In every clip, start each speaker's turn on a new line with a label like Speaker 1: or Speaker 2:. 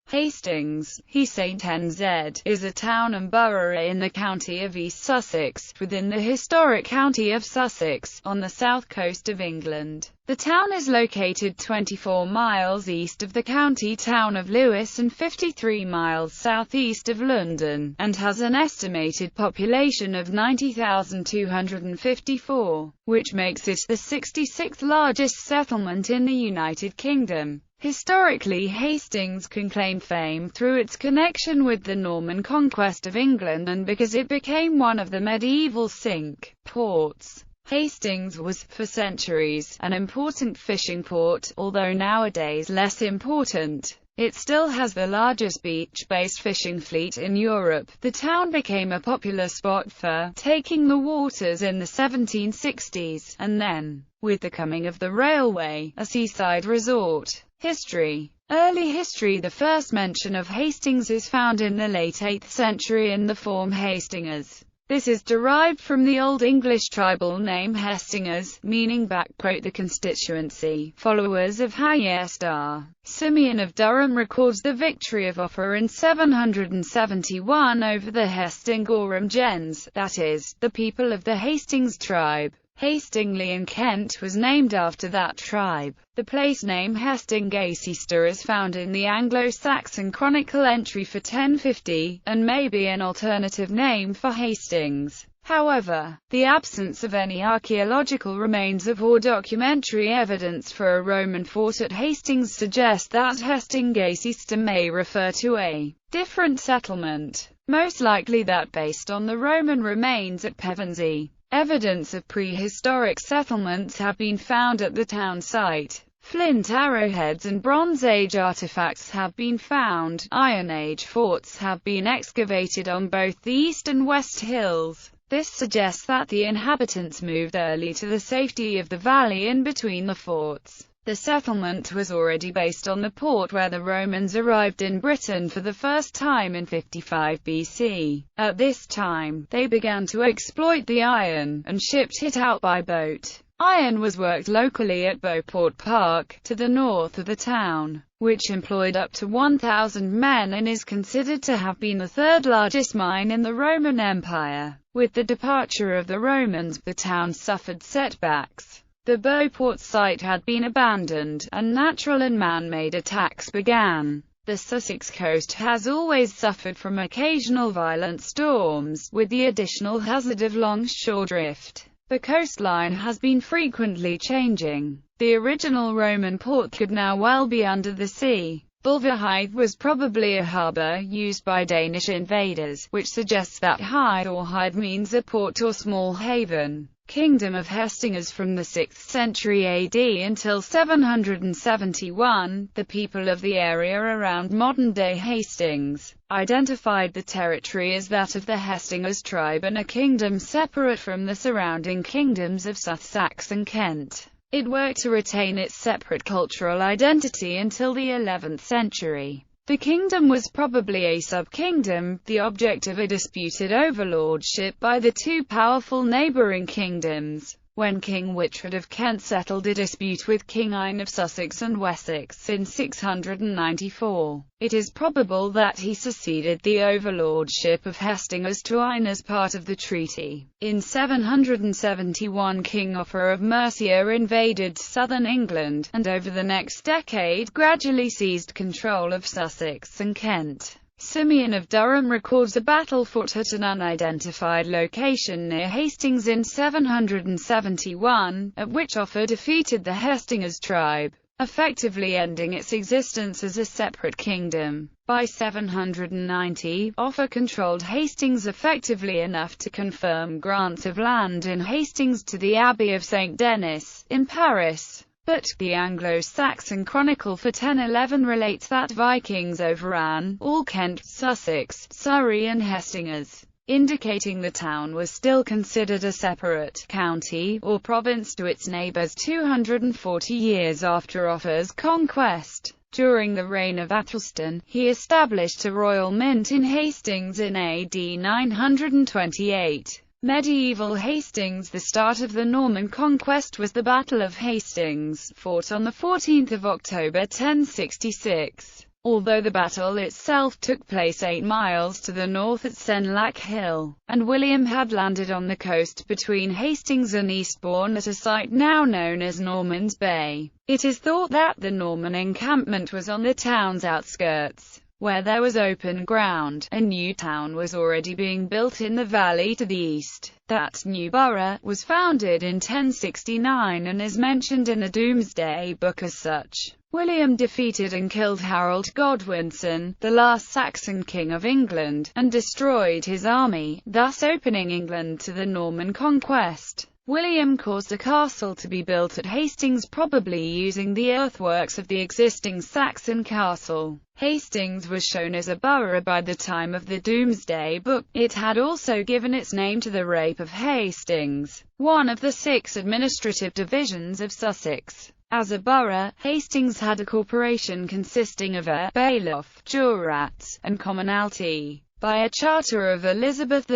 Speaker 1: Hastings, He-St-Nz, is a town and borough in the county of East Sussex, within the historic county of Sussex, on the south coast of England. The town is located 24 miles east of the county town of Lewes and 53 miles southeast of London, and has an estimated population of 90,254, which makes it the 66th largest settlement in the United Kingdom. Historically, Hastings can claim fame through its connection with the Norman conquest of England and because it became one of the medieval Cinque Ports. Hastings was, for centuries, an important fishing port, although nowadays less important. It still has the largest beach-based fishing fleet in Europe. The town became a popular spot for taking the waters in the 1760s, and then, with the coming of the railway, a seaside resort. History. Early history. The first mention of Hastings is found in the late 8th century in the form Hastingers. This is derived from the Old English tribal name Hastings, meaning the constituency, followers of Hayestar. Simeon of Durham records the victory of Offa in 771 over the Hastingorum gens, that is, the people of the Hastings tribe. Hastingley in Kent was named after that tribe. The place name Hastingaceaster is found in the Anglo-Saxon Chronicle entry for 1050, and may be an alternative name for Hastings. However, the absence of any archaeological remains of or documentary evidence for a Roman fort at Hastings suggests that Hastingaceaster may refer to a different settlement, most likely that based on the Roman remains at Pevensey. Evidence of prehistoric settlements have been found at the town site. Flint arrowheads and Bronze Age artifacts have been found. Iron Age forts have been excavated on both the east and west hills. This suggests that the inhabitants moved early to the safety of the valley in between the forts. The settlement was already based on the port where the Romans arrived in Britain for the first time in 55 BC. At this time, they began to exploit the iron, and shipped it out by boat. Iron was worked locally at Beauport Park, to the north of the town, which employed up to 1,000 men and is considered to have been the third largest mine in the Roman Empire. With the departure of the Romans, the town suffered setbacks. The Beauport site had been abandoned, and natural and man-made attacks began. The Sussex coast has always suffered from occasional violent storms, with the additional hazard of longshore drift. The coastline has been frequently changing. The original Roman port could now well be under the sea. Bulverhythe was probably a harbour used by Danish invaders, which suggests that Hyde or Hyde means a port or small haven. Kingdom of Hastings. From the 6th century AD until 771, the people of the area around modern-day Hastings identified the territory as that of the Hastingers tribe and a kingdom separate from the surrounding kingdoms of Sussex and Kent. It worked to retain its separate cultural identity until the 11th century. The kingdom was probably a sub-kingdom, the object of a disputed overlordship by the two powerful neighbouring kingdoms. When King Wichard of Kent settled a dispute with King Ine of Sussex and Wessex in 694, it is probable that he succeeded the overlordship of Hastings to Ine as part of the treaty. In 771 King Offa of Mercia invaded southern England, and over the next decade gradually seized control of Sussex and Kent. Simeon of Durham records a battle fought at an unidentified location near Hastings in 771, at which Offa defeated the Hastingers tribe, effectively ending its existence as a separate kingdom. By 790, Offa controlled Hastings effectively enough to confirm grants of land in Hastings to the Abbey of St. Denis, in Paris. But, the Anglo-Saxon Chronicle for 1011 relates that Vikings overran all Kent, Sussex, Surrey and Hastings, indicating the town was still considered a separate county, or province to its neighbours 240 years after Offa's conquest. During the reign of Athelstan, he established a royal mint in Hastings in AD 928. Medieval Hastings. The start of the Norman conquest was the Battle of Hastings, fought on 14 October 1066. Although the battle itself took place 8 miles to the north at Senlac Hill, and William had landed on the coast between Hastings and Eastbourne at a site now known as Norman's Bay, it is thought that the Norman encampment was on the town's outskirts, where there was open ground. A new town was already being built in the valley to the east. That new borough was founded in 1069 and is mentioned in a Domesday Book as such. William defeated and killed Harold Godwinson, the last Saxon king of England, and destroyed his army, thus opening England to the Norman conquest. William caused a castle to be built at Hastings, probably using the earthworks of the existing Saxon castle. Hastings was shown as a borough by the time of the Domesday Book. It had also given its name to the Rape of Hastings, one of the 6 administrative divisions of Sussex. As a borough, Hastings had a corporation consisting of a bailiff, jurat, and commonalty. By a charter of Elizabeth I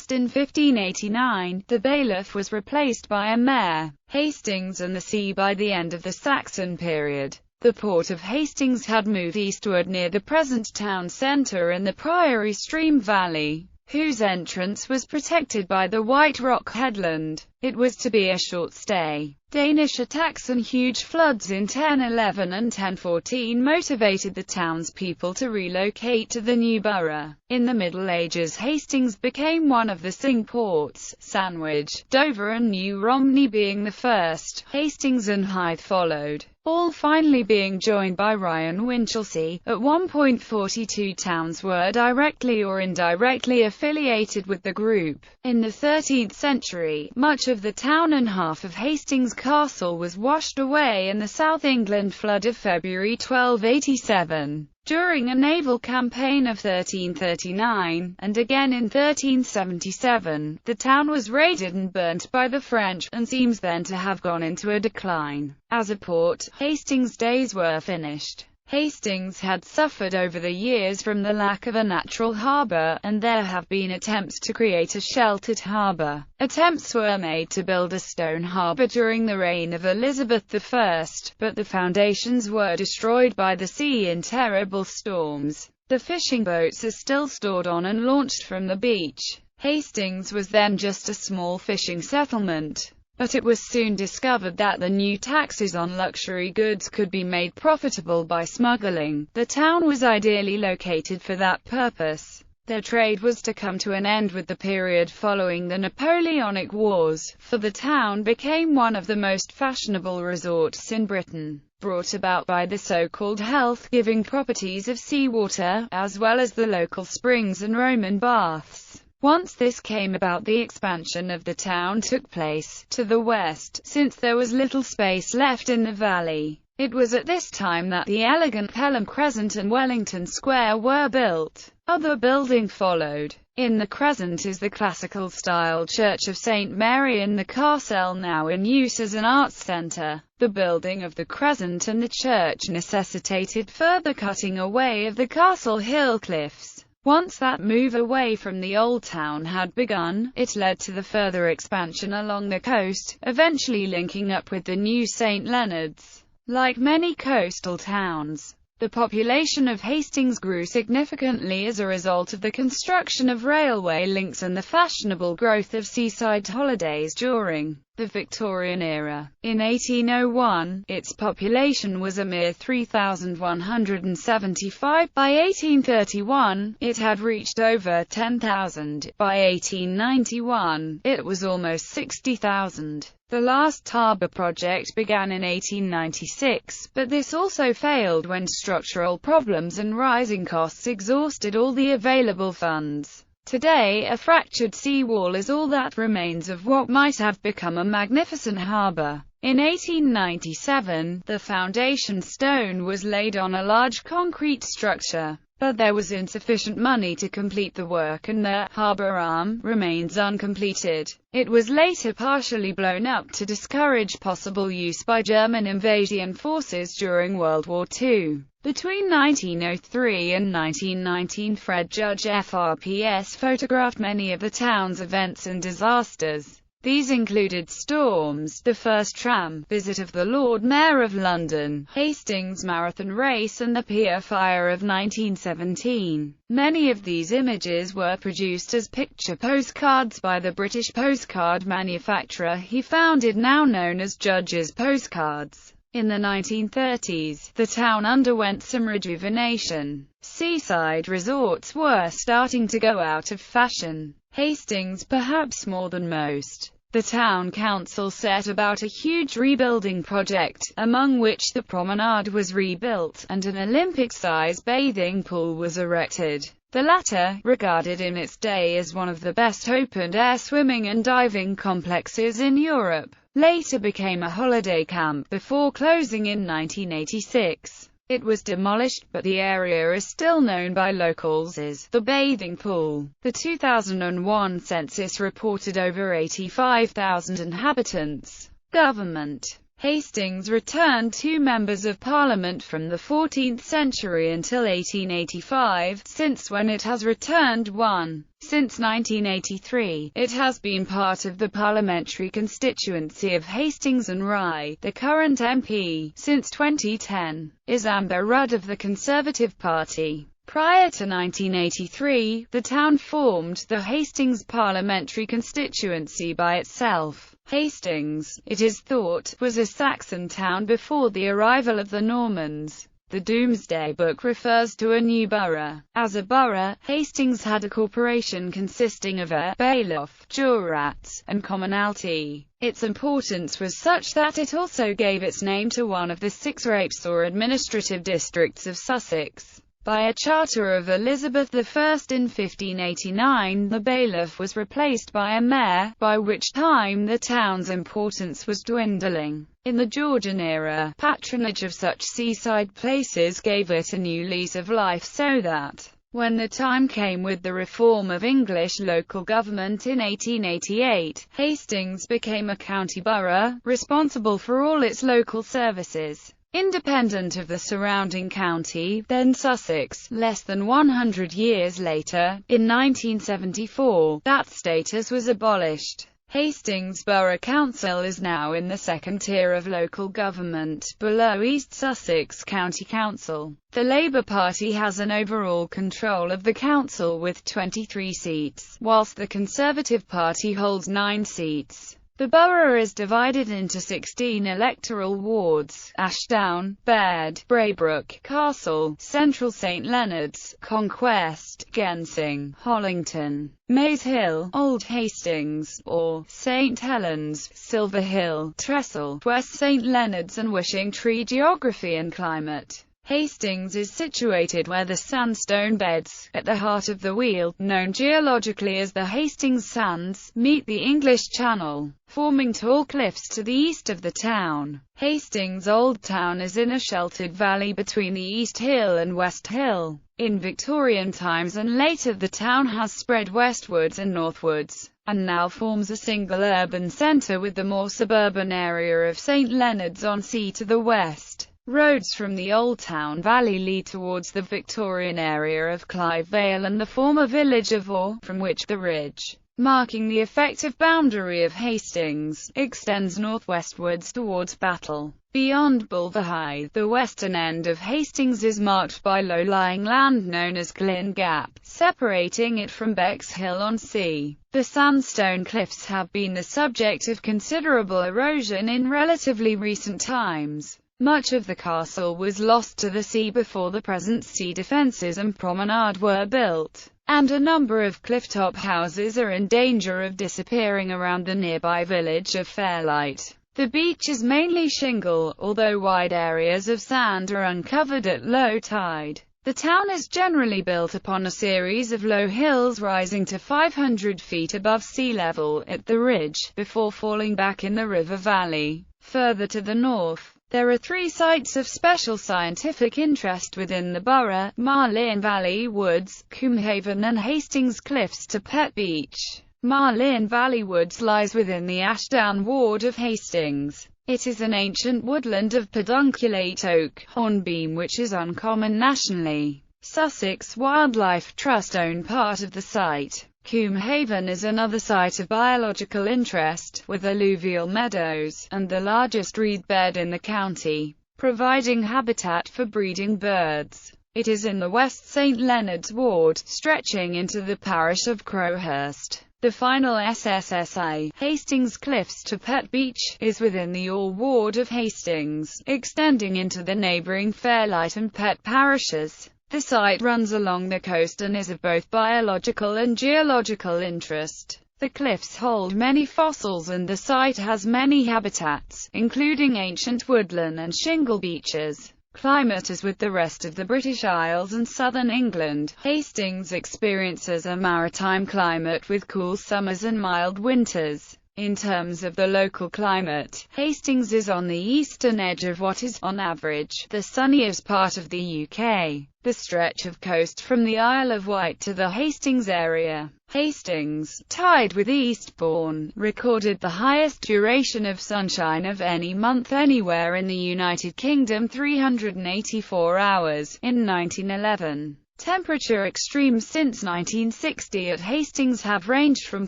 Speaker 1: in 1589, the bailiff was replaced by a mayor. Hastings and the sea by the end of the Saxon period. The port of Hastings had moved eastward near the present town centre in the Priory Stream Valley, whose entrance was protected by the White Rock headland. It was to be a short stay. Danish attacks and huge floods in 1011 and 1014 motivated the townspeople to relocate to the new borough. In the Middle Ages, Hastings became one of the Cinque Ports, Sandwich, Dover and New Romney being the first. Hastings and Hythe followed, all finally being joined by Ryan Winchelsea. At one point 42 towns were directly or indirectly affiliated with the group. In the 13th century, much of the town and half of Hastings Castle was washed away in the South England flood of February 1287. During a naval campaign of 1339, and again in 1377, the town was raided and burnt by the French, and seems then to have gone into a decline. As a port, Hastings' days were finished. Hastings had suffered over the years from the lack of a natural harbour, and there have been attempts to create a sheltered harbour. Attempts were made to build a stone harbour during the reign of Elizabeth I, but the foundations were destroyed by the sea in terrible storms. The fishing boats are still stored on and launched from the beach. Hastings was then just a small fishing settlement. But it was soon discovered that the new taxes on luxury goods could be made profitable by smuggling. The town was ideally located for that purpose. Their trade was to come to an end with the period following the Napoleonic Wars, for the town became one of the most fashionable resorts in Britain, brought about by the so-called health-giving properties of seawater, as well as the local springs and Roman baths. Once this came about, the expansion of the town took place to the west, since there was little space left in the valley. It was at this time that the elegant Pelham Crescent and Wellington Square were built. Other building followed. In the Crescent is the classical-style Church of St. Mary in the Castle, now in use as an arts centre. The building of the Crescent and the church necessitated further cutting away of the Castle Hill cliffs. Once that move away from the old town had begun, it led to the further expansion along the coast, eventually linking up with the new St. Leonard's. Like many coastal towns, the population of Hastings grew significantly as a result of the construction of railway links and the fashionable growth of seaside holidays during the Victorian era. In 1801, its population was a mere 3,175. By 1831, it had reached over 10,000. By 1891, it was almost 60,000. The last harbour project began in 1896, but this also failed when structural problems and rising costs exhausted all the available funds. Today, a fractured seawall is all that remains of what might have become a magnificent harbour. In 1897, the foundation stone was laid on a large concrete structure, but there was insufficient money to complete the work and the harbour arm remains uncompleted. It was later partially blown up to discourage possible use by German invasion forces during World War II. Between 1903 and 1919, Fred Judge FRPS photographed many of the town's events and disasters. These included storms, the first tram visit of the Lord Mayor of London, Hastings Marathon race and the Pier Fire of 1917. Many of these images were produced as picture postcards by the British postcard manufacturer he founded, now known as Judge's Postcards. In the 1930s, the town underwent some rejuvenation. Seaside resorts were starting to go out of fashion. Hastings, perhaps more than most, the town council set about a huge rebuilding project, among which the promenade was rebuilt, and an Olympic-size bathing pool was erected. The latter, regarded in its day as one of the best open-air swimming and diving complexes in Europe, later became a holiday camp before closing in 1986. It was demolished, but the area is still known by locals as the bathing pool. The 2001 census reported over 85,000 inhabitants. Government. Hastings returned 2 members of parliament from the 14th century until 1885, since when it has returned 1. Since 1983, it has been part of the parliamentary constituency of Hastings and Rye. The current MP, since 2010, is Amber Rudd of the Conservative Party. Prior to 1983, the town formed the Hastings parliamentary constituency by itself. Hastings, it is thought, was a Saxon town before the arrival of the Normans. The Domesday Book refers to a new borough. As a borough, Hastings had a corporation consisting of a bailiff, jurat, and commonalty. Its importance was such that it also gave its name to one of the 6 rapes or administrative districts of Sussex. By a charter of Elizabeth I in 1589, the bailiff was replaced by a mayor, by which time the town's importance was dwindling. In the Georgian era, patronage of such seaside places gave it a new lease of life, so that, when the time came with the reform of English local government in 1888, Hastings became a county borough, responsible for all its local services. Independent of the surrounding county, then Sussex, less than 100 years later, in 1974, that status was abolished. Hastings Borough Council is now in the second tier of local government, below East Sussex County Council. The Labour Party has an overall control of the council with 23 seats, whilst the Conservative Party holds 9 seats. The borough is divided into 16 electoral wards: Ashdown, Baird, Braybrook, Castle, Central St Leonard's, Conquest, Gensing, Hollington, Maze Hill, Old Hastings, or St Helens, Silver Hill, Trestle, West St Leonard's and Wishing Tree. Geography and climate. Hastings is situated where the sandstone beds, at the heart of the Weald, known geologically as the Hastings Sands, meet the English Channel, forming tall cliffs to the east of the town. Hastings Old Town is in a sheltered valley between the East Hill and West Hill. In Victorian times and later the town has spread westwards and northwards, and now forms a single urban centre with the more suburban area of St Leonard's on Sea to the west. Roads from the Old Town Valley lead towards the Victorian area of Clive Vale and the former village of Orr, from which the ridge, marking the effective boundary of Hastings, extends northwestwards towards Battle. Beyond Bulverhithe, the western end of Hastings is marked by low-lying land known as Glyn Gap, separating it from Bexhill-on-Sea. The sandstone cliffs have been the subject of considerable erosion in relatively recent times. Much of the castle was lost to the sea before the present sea defences and promenade were built, and a number of clifftop houses are in danger of disappearing around the nearby village of Fairlight. The beach is mainly shingle, although wide areas of sand are uncovered at low tide. The town is generally built upon a series of low hills rising to 500 feet above sea level at the ridge, before falling back in the river valley. Further to the north, there are 3 sites of special scientific interest within the borough: Marlin Valley Woods, Coomhaven and Hastings Cliffs to Pet Beach. Marlin Valley Woods lies within the Ashdown ward of Hastings. It is an ancient woodland of pedunculate oak, hornbeam which is uncommon nationally. Sussex Wildlife Trust own part of the site. Coombe Haven is another site of biological interest, with alluvial meadows, and the largest reed bed in the county, providing habitat for breeding birds. It is in the West St Leonards ward, stretching into the parish of Crowhurst. The final SSSA, Hastings Cliffs to Pett Beach, is within the Orr ward of Hastings, extending into the neighbouring Fairlight and Pett parishes. The site runs along the coast and is of both biological and geological interest. The cliffs hold many fossils and the site has many habitats, including ancient woodland and shingle beaches. Climate as with the rest of the British Isles and southern England, Hastings experiences a maritime climate with cool summers and mild winters. In terms of the local climate, Hastings is on the eastern edge of what is, on average, the sunniest part of the UK. The stretch of coast from the Isle of Wight to the Hastings area. Hastings, tied with Eastbourne, recorded the highest duration of sunshine of any month anywhere in the United Kingdom, 384 hours, in 1911. Temperature extremes since 1960 at Hastings have ranged from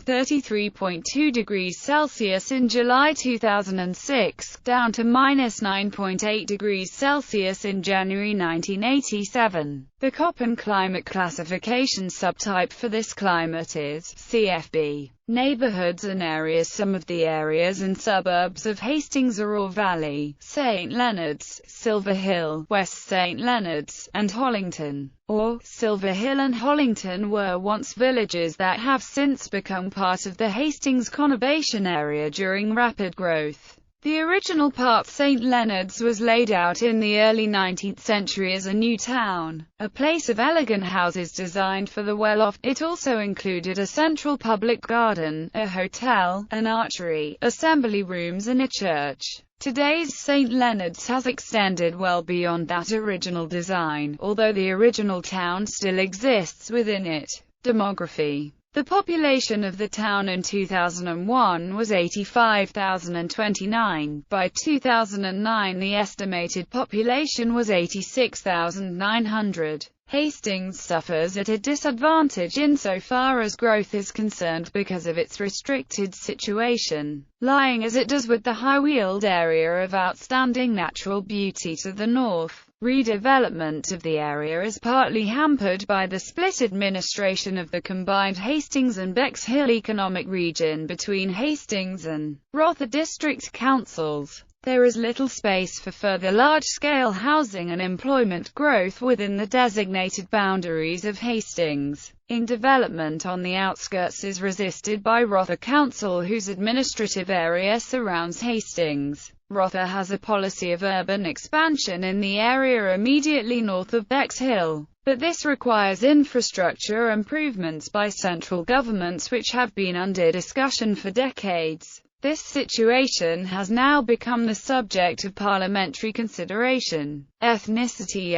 Speaker 1: 33.2 degrees Celsius in July 2006, down to -9.8 degrees Celsius in January 1987. The Köppen climate classification subtype for this climate is CFB. Neighbourhoods and areas. Some of the areas and suburbs of Hastings are Orr Valley, St Leonards, Silver Hill, West St Leonards, and Hollington. Orr, Silver Hill and Hollington were once villages that have since become part of the Hastings conurbation area during rapid growth. The original part St Leonards was laid out in the early 19th century as a new town, a place of elegant houses designed for the well-off. It also included a central public garden, a hotel, an archery, assembly rooms and a church. Today's St Leonards has extended well beyond that original design, although the original town still exists within it. Demography. The population of the town in 2001 was 85,029. By 2009 the estimated population was 86,900. Hastings suffers at a disadvantage insofar as growth is concerned because of its restricted situation, lying as it does with the high-wheeled area of outstanding natural beauty to the north. Redevelopment of the area is partly hampered by the split administration of the combined Hastings and Bexhill economic region between Hastings and Rother district councils. There is little space for further large-scale housing and employment growth within the designated boundaries of Hastings. Development on the outskirts is resisted by Rother Council, whose administrative area surrounds Hastings. Rother has a policy of urban expansion in the area immediately north of Bexhill, but this requires infrastructure improvements by central governments which have been under discussion for decades. This situation has now become the subject of parliamentary consideration. Ethnicity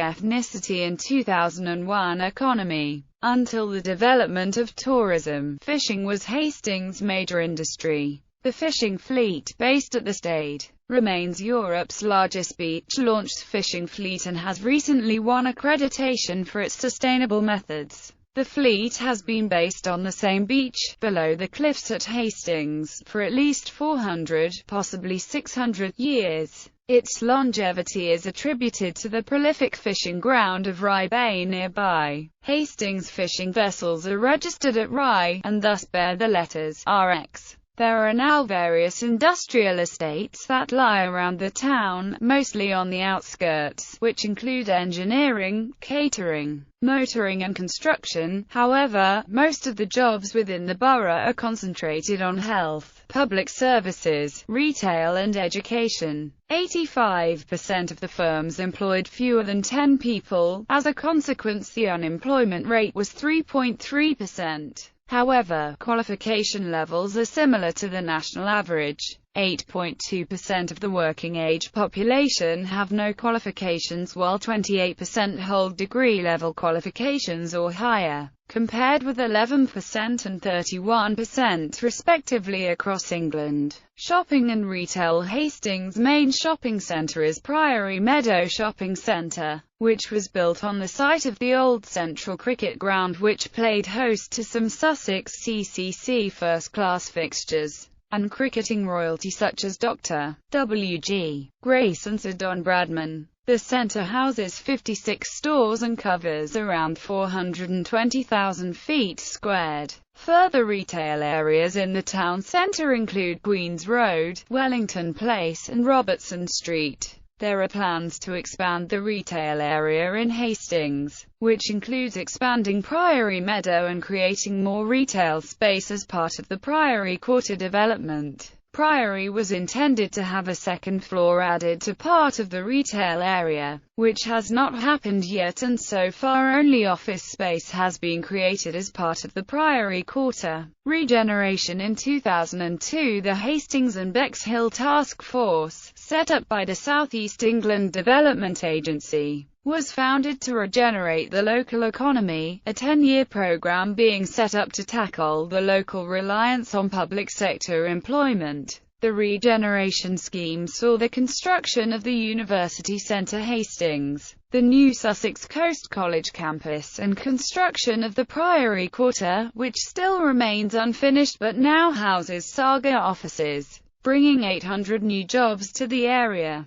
Speaker 1: in 2001. Economy. Until the development of tourism, fishing was Hastings' major industry. The fishing fleet, based at the Stade, remains Europe's largest beach-launched fishing fleet and has recently won accreditation for its sustainable methods. The fleet has been based on the same beach, below the cliffs at Hastings, for at least 400, possibly 600, years. Its longevity is attributed to the prolific fishing ground of Rye Bay nearby. Hastings fishing vessels are registered at Rye, and thus bear the letters RX. There are now various industrial estates that lie around the town, mostly on the outskirts, which include engineering, catering, motoring and construction. However, most of the jobs within the borough are concentrated on health, public services, retail and education. 85% of the firms employed fewer than 10 people. As a consequence, the unemployment rate was 3.3%. However, qualification levels are similar to the national average. 8.2% of the working-age population have no qualifications, while 28% hold degree-level qualifications or higher, compared with 11% and 31% respectively across England. Shopping and retail. Hastings' main shopping centre is Priory Meadow Shopping Centre. which was built on the site of the old Central Cricket Ground, which played host to some Sussex CCC first-class fixtures and cricketing royalty such as Dr. W.G. Grace and Sir Don Bradman. The centre houses 56 stores and covers around 420,000 feet squared. Further retail areas in the town centre include Queen's Road, Wellington Place, and Robertson Street. There are plans to expand the retail area in Hastings, which includes expanding Priory Meadow and creating more retail space as part of the Priory Quarter development. Priory was intended to have a second floor added to part of the retail area, which has not happened yet, and so far only office space has been created as part of the Priory Quarter regeneration. In 2002, the Hastings and Bexhill Task Force, set up by the South East England Development Agency, was founded to regenerate the local economy, a 10-year programme being set up to tackle the local reliance on public sector employment. The regeneration scheme saw the construction of the University Centre Hastings, the new Sussex Coast College campus, and construction of the Priory Quarter, which still remains unfinished but now houses Saga offices, bringing 800 new jobs to the area.